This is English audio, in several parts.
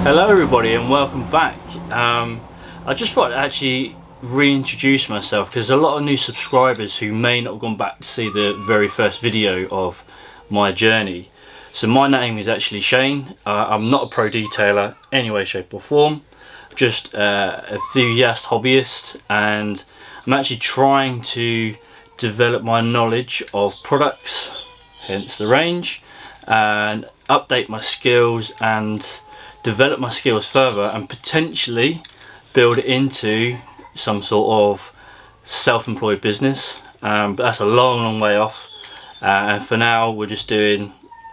Hello everybody and welcome back. I just thought I'd actually reintroduce myself because there's a lot of new subscribers who may not have gone back to see the very first video of my journey. So my name is actually Shane. I'm not a pro detailer any way, shape or form, just enthusiast, hobbyist, and I'm actually trying to develop my knowledge of products, hence the range, and update my skills and develop my skills further and potentially build it into some sort of self-employed business, but that's a long way off, and for now we're just doing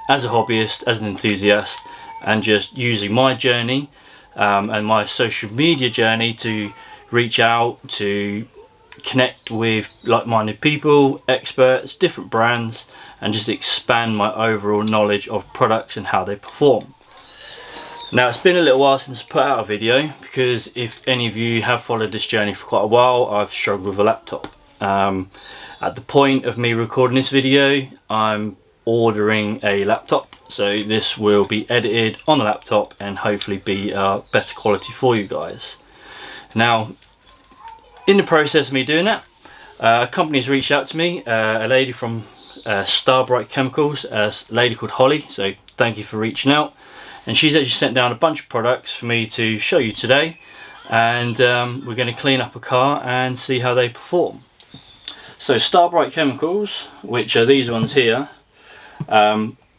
as a hobbyist, as an enthusiast, and just using my journey and my social media journey to reach out, to connect with like-minded people, experts, different brands, and just expand my overall knowledge of products and how they perform. Now, it's been a little while since I put out a video because if any of you have followed this journey for quite a while, I've struggled with a laptop. At the point of me recording this video, I'm ordering a laptop, so this will be edited on the laptop and hopefully be better quality for you guys. Now, in the process of me doing that, a company's reached out to me, a lady from Starbright Chemicals, a lady called Holly, so thank you for reaching out. And she's actually sent down a bunch of products for me to show you today, and we're going to clean up a car and see how they perform. So Starbright Chemicals, which are these ones here,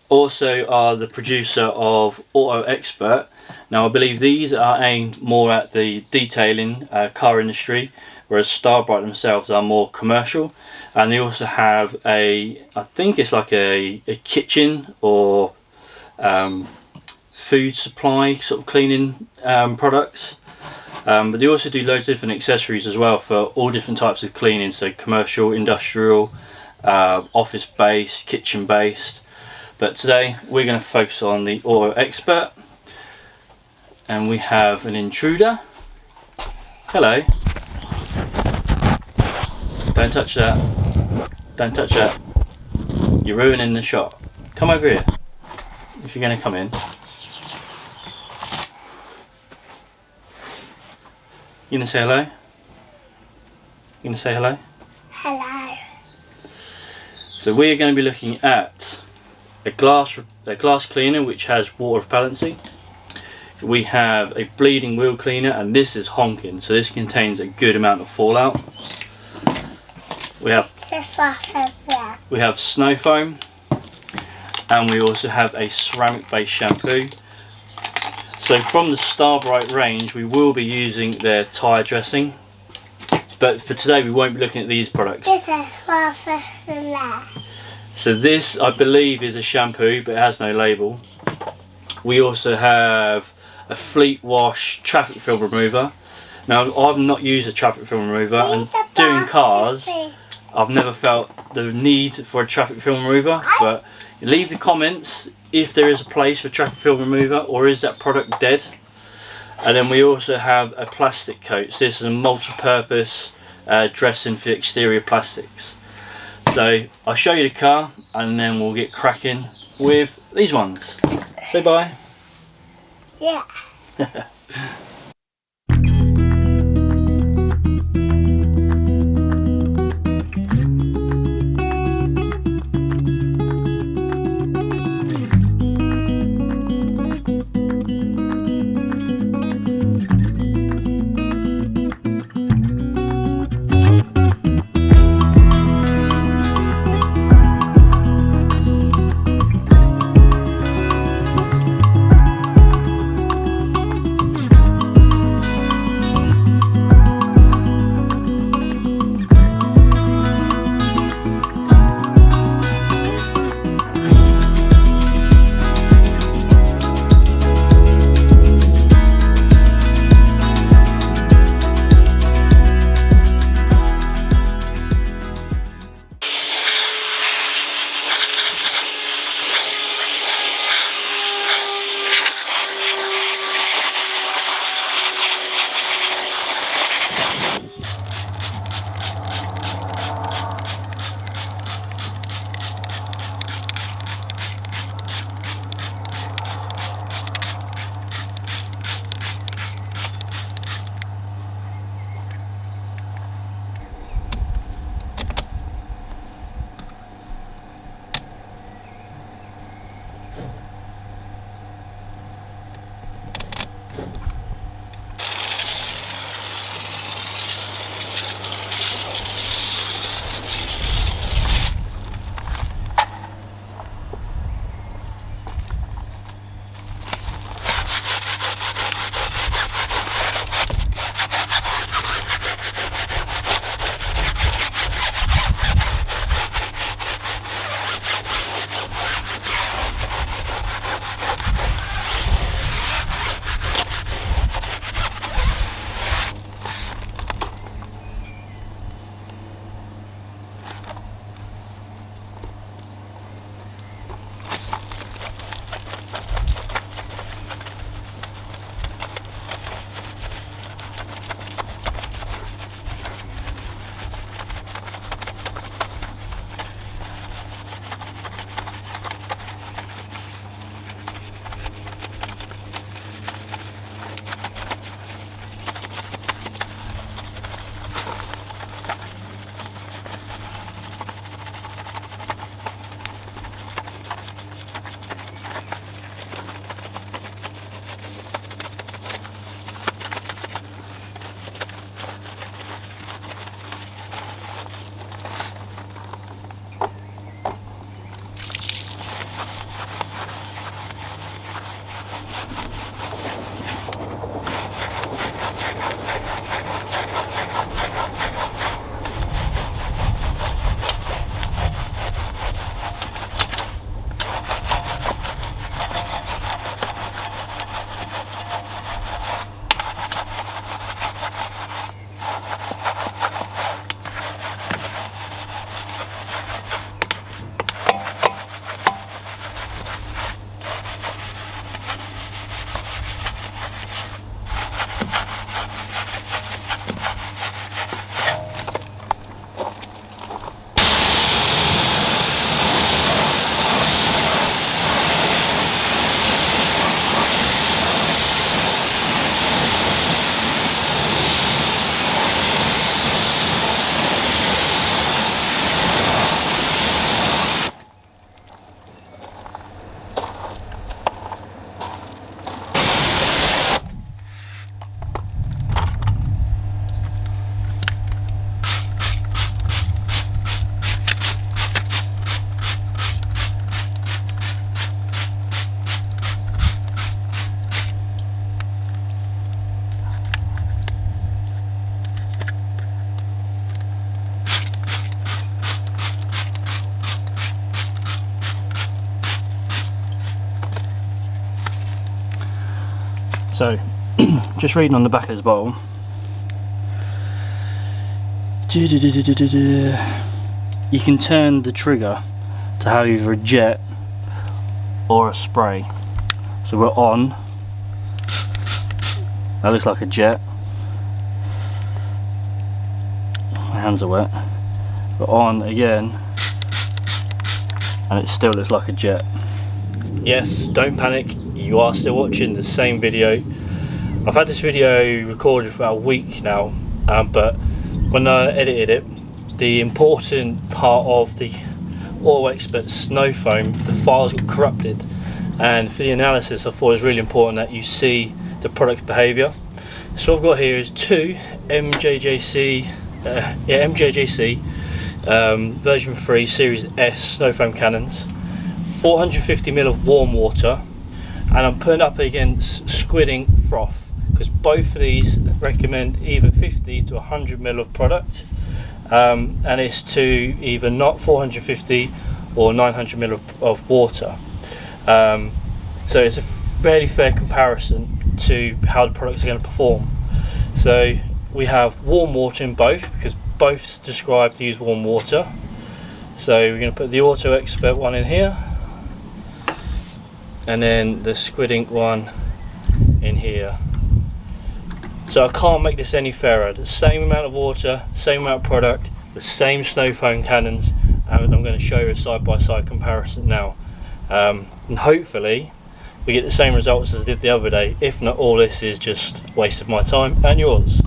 also are the producer of AutoXpert. Now I believe these are aimed more at the detailing car industry, whereas Starbright themselves are more commercial, and they also have I think it's like a kitchen or food supply sort of cleaning products, but they also do loads of different accessories as well for all different types of cleaning, so commercial, industrial, office based, kitchen based. But today we're going to focus on the AutoXpert, and we have an intruder. Hello. Don't touch that. Don't touch that. You're ruining the shot. Come over here if you're going to come in. You gonna say hello? You gonna say hello? Hello. So we are going to be looking at a glass cleaner which has water repellency. We have a bleeding wheel cleaner, and this is honking, so this contains a good amount of fallout. We have snow foam, and we also have a ceramic based shampoo. So from the Starbright range we will be using their tyre dressing, but for today we won't be looking at these products. So this I believe is a shampoo, but it has no label. We also have a Fleet Wash traffic film remover. Now I've not used a traffic film remover, and doing cars I've never felt the need for a traffic film remover, but leave the comments if there is a place for traffic film remover, or is that product dead. And then we also have a plastic coat. So this is a multi-purpose dressing for exterior plastics. So I'll show you the car and then we'll get cracking with these ones. Say bye. Yeah. So just reading on the back of this bottle, you can turn the trigger to have either a jet or a spray. So we're on, that looks like a jet, my hands are wet. We're on again and it still looks like a jet. Yes, don't panic, you are still watching the same video. I've had this video recorded for about a week now, but when I edited it, the important part of the AutoXpert snow foam, the files got corrupted, and for the analysis I thought it was really important that you see the product behaviour. So what I've got here is two MJJC version 3 Series S snow foam cannons, 450ml of warm water, and I'm putting up against squidding froth, because both of these recommend either 50 to 100ml of product, and it's to either not 450 or 900ml of water. So it's a fairly fair comparison to how the products are going to perform. So we have warm water in both, because both describe to use warm water. So we're going to put the AutoXpert one in here, and then the Squid Ink one in here. So I can't make this any fairer. The same amount of water, same amount of product, the same snow foam cannons, and I'm going to show you a side-by-side comparison now. And hopefully we get the same results as I did the other day. If not, all this is just a waste of my time and yours.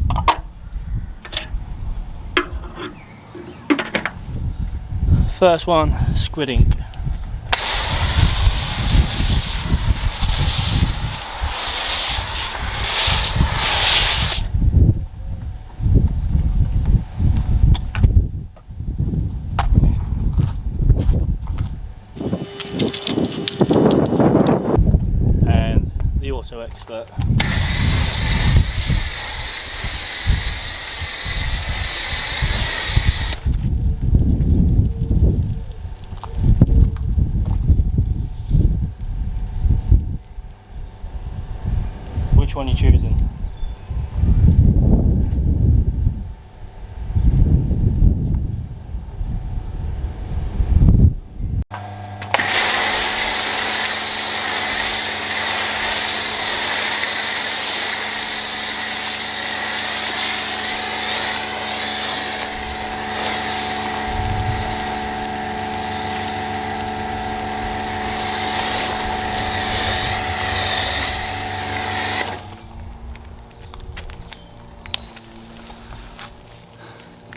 First one, Squid Ink. And the AutoXpert. Which one are you choosing?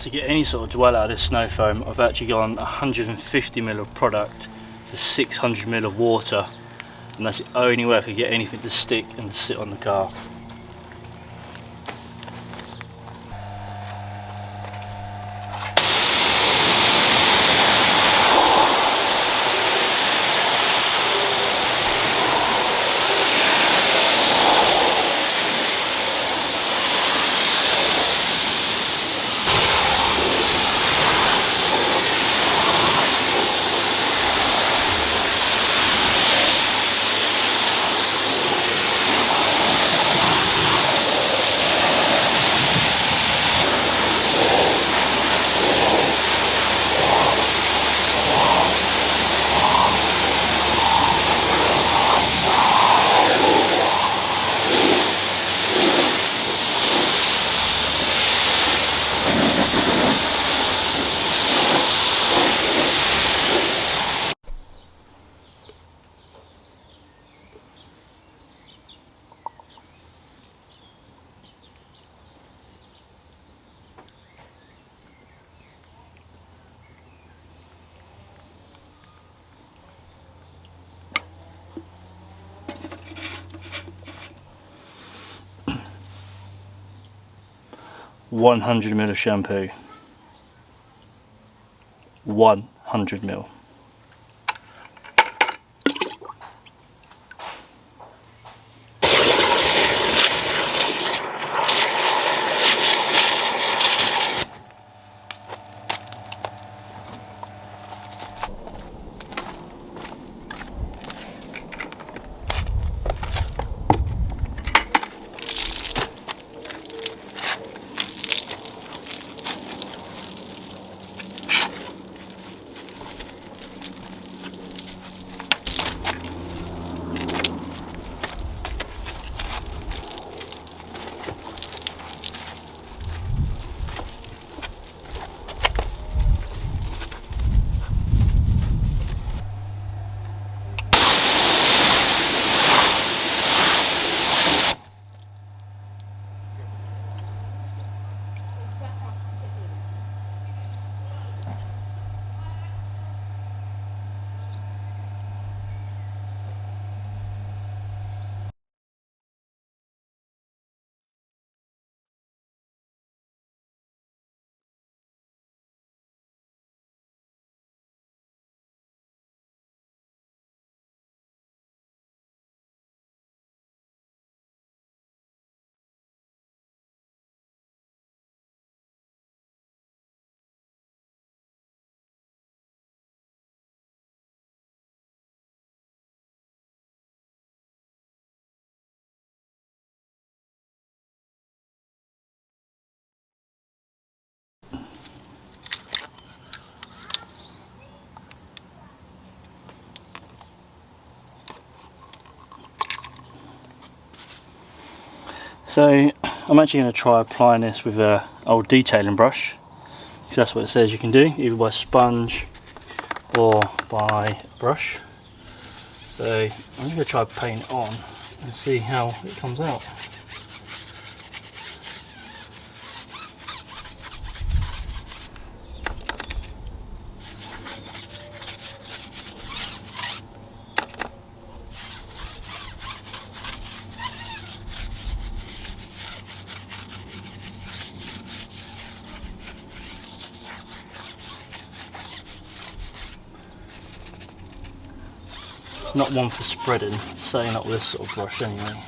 To get any sort of dwell out of this snow foam, I've actually gone 150ml of product to 600ml of water, and that's the only way I could get anything to stick and sit on the car. $100ml of shampoo. 100ml. So I'm actually going to try applying this with an old detailing brush, because that's what it says you can do, either by sponge or by brush. So I'm going to try paint it on and see how it comes out. Not one for spreading, certainly not with this sort of brush anyway.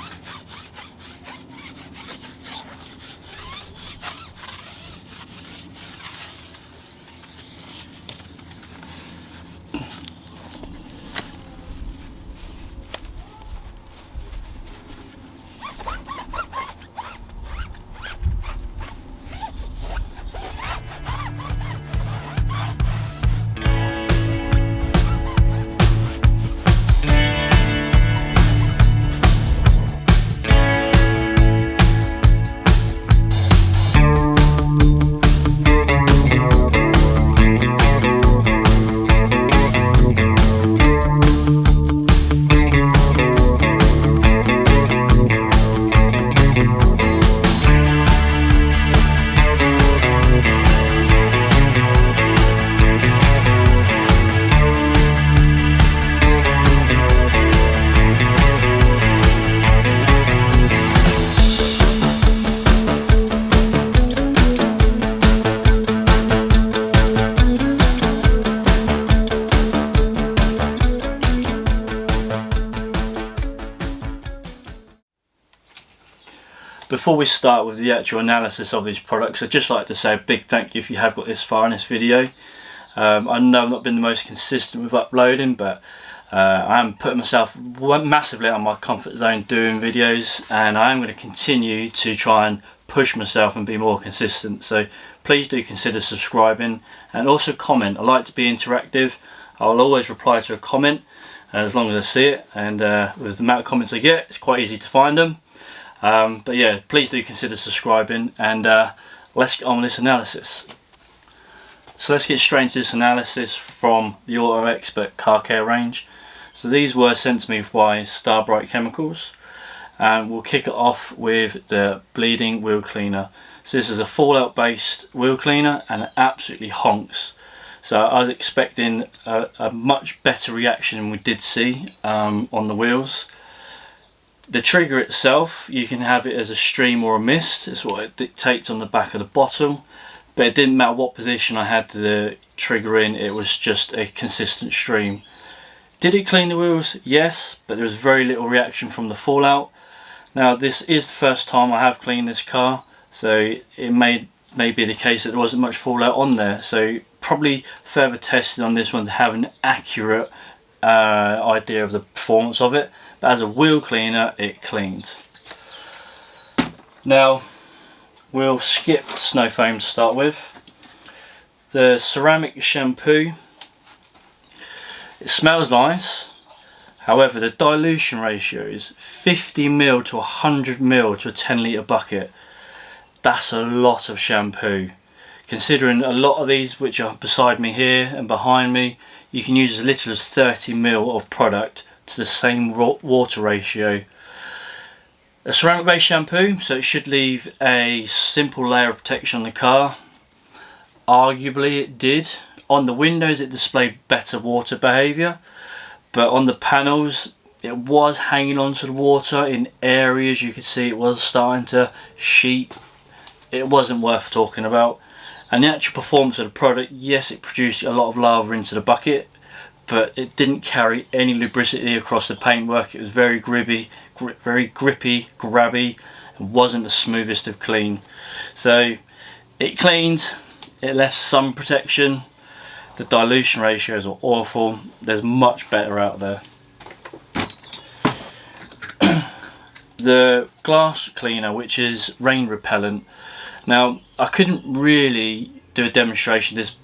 Before we start with the actual analysis of these products, I'd just like to say a big thank you if you have got this far in this video. I know I've not been the most consistent with uploading, but I am putting myself massively out of my comfort zone doing videos, and I am going to continue to try and push myself and be more consistent. So please do consider subscribing and also comment. I like to be interactive. I'll always reply to a comment as long as I see it, and with the amount of comments I get, it's quite easy to find them. But yeah, please do consider subscribing, and let's get on with this analysis. So let's get straight into this analysis from the AutoXpert car care range. So these were sent to me by Starbright Chemicals, and we'll kick it off with the bleeding wheel cleaner. So this is a fallout based wheel cleaner, and it absolutely honks. So I was expecting a much better reaction than we did see on the wheels. The trigger itself, you can have it as a stream or a mist. It's what it dictates on the back of the bottle, but it didn't matter what position I had the trigger in, it was just a consistent stream. Did it clean the wheels? Yes, but there was very little reaction from the fallout. Now this is the first time I have cleaned this car, so it may be the case that there wasn't much fallout on there, so probably further testing on this one to have an accurate idea of the performance of it. But as a wheel cleaner, it cleaned. Now we'll skip snow foam to start with. The ceramic shampoo, it smells nice, however the dilution ratio is 50ml to 100ml to a 10 litre bucket. That's a lot of shampoo. Considering a lot of these which are beside me here and behind me, you can use as little as 30ml of product to the same water ratio. A ceramic based shampoo, so it should leave a simple layer of protection on the car. Arguably it did. On the windows it displayed better water behaviour, but on the panels it was hanging onto the water. In areas you could see it was starting to sheet. It wasn't worth talking about. And the actual performance of the product, yes, it produced a lot of lava into the bucket, but it didn't carry any lubricity across the paintwork. It was very grippy, grabby, and wasn't the smoothest of clean. So it cleaned, it left some protection. The dilution ratios are awful. There's much better out there. The glass cleaner, which is rain repellent. Now I couldn't really do a demonstration of this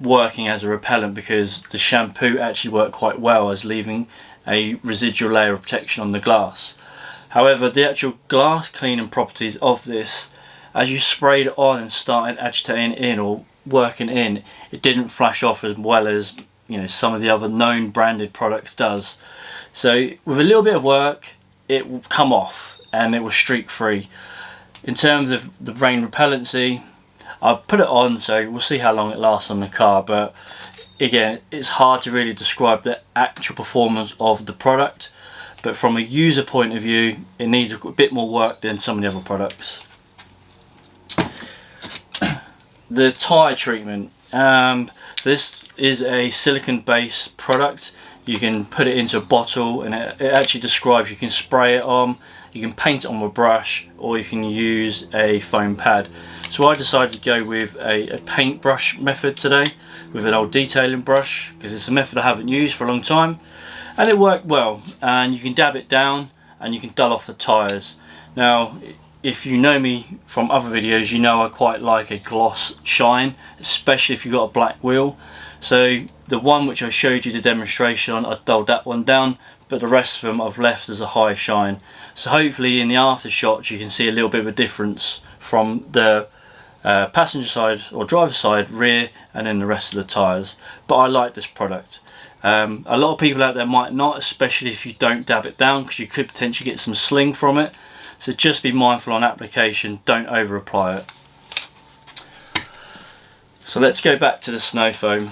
working as a repellent because the shampoo actually worked quite well as leaving a residual layer of protection on the glass. However, the actual glass cleaning properties of this, as you sprayed it on and started agitating it in or working in, it didn't flash off as well as, you know, some of the other known branded products does. So with a little bit of work, it will come off and it will streak free. In terms of the rain repellency, I've put it on, so we'll see how long it lasts on the car, but again, it's hard to really describe the actual performance of the product, but from a user point of view, it needs a bit more work than some of the other products. The tyre treatment, so this is a silicone based product. You can put it into a bottle and it actually describes, you can spray it on, you can paint it on with a brush, or you can use a foam pad. So I decided to go with a paintbrush method today, with an old detailing brush, because it's a method I haven't used for a long time, and it worked well. And you can dab it down and you can dull off the tyres. Now, if you know me from other videos, you know I quite like a gloss shine, especially if you've got a black wheel. So the one which I showed you the demonstration on, I dulled that one down, but the rest of them I've left as a high shine. So hopefully in the after shots you can see a little bit of a difference from the passenger side or driver side, rear, and then the rest of the tyres. But I like this product. A lot of people out there might not, especially if you don't dab it down, because you could potentially get some sling from it. So just be mindful on application, don't over apply it. So let's go back to the snow foam.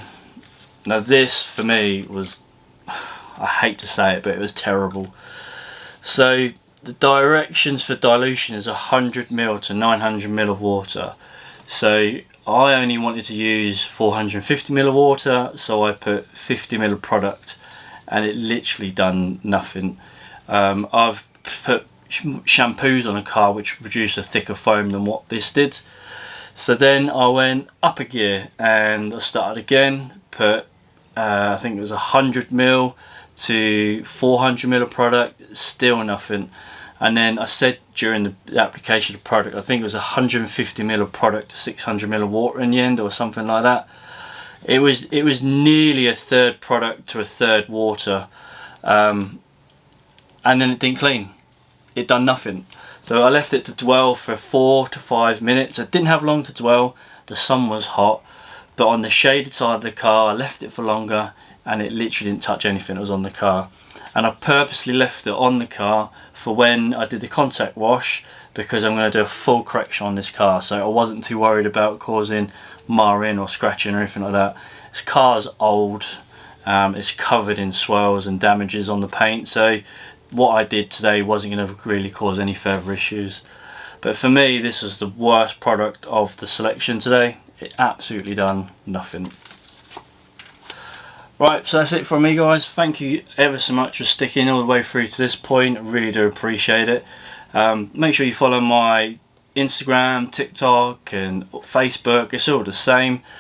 Now this for me was, I hate to say it, but it was terrible. So the directions for dilution is 100 ml to 900 ml of water. So I only wanted to use 450 ml of water, so I put 50 ml of product, and it literally done nothing. I've put shampoos on a car which produce a thicker foam than what this did. So then I went up a gear and I started again, put I think it was 100 ml to 400 ml of product, still nothing. And then I said during the application of the product, I think it was 150 ml of product to 600 ml of water in the end, or something like that. It was nearly a third product to a third water, and then it didn't clean. It done nothing. So I left it to dwell for 4 to 5 minutes. I didn't have long to dwell. The sun was hot, but on the shaded side of the car, I left it for longer, and it literally didn't touch anything that was on the car. And I purposely left it on the car for when I did the contact wash, because I'm going to do a full correction on this car, so I wasn't too worried about causing marring or scratching or anything like that. This car's old, it's covered in swirls and damages on the paint, so what I did today wasn't going to really cause any further issues. But for me, this is the worst product of the selection today. It absolutely done nothing. Right, so that's it from me, guys. Thank you ever so much for sticking all the way through to this point. I really do appreciate it. Make sure you follow my Instagram, TikTok and Facebook. It's all the same.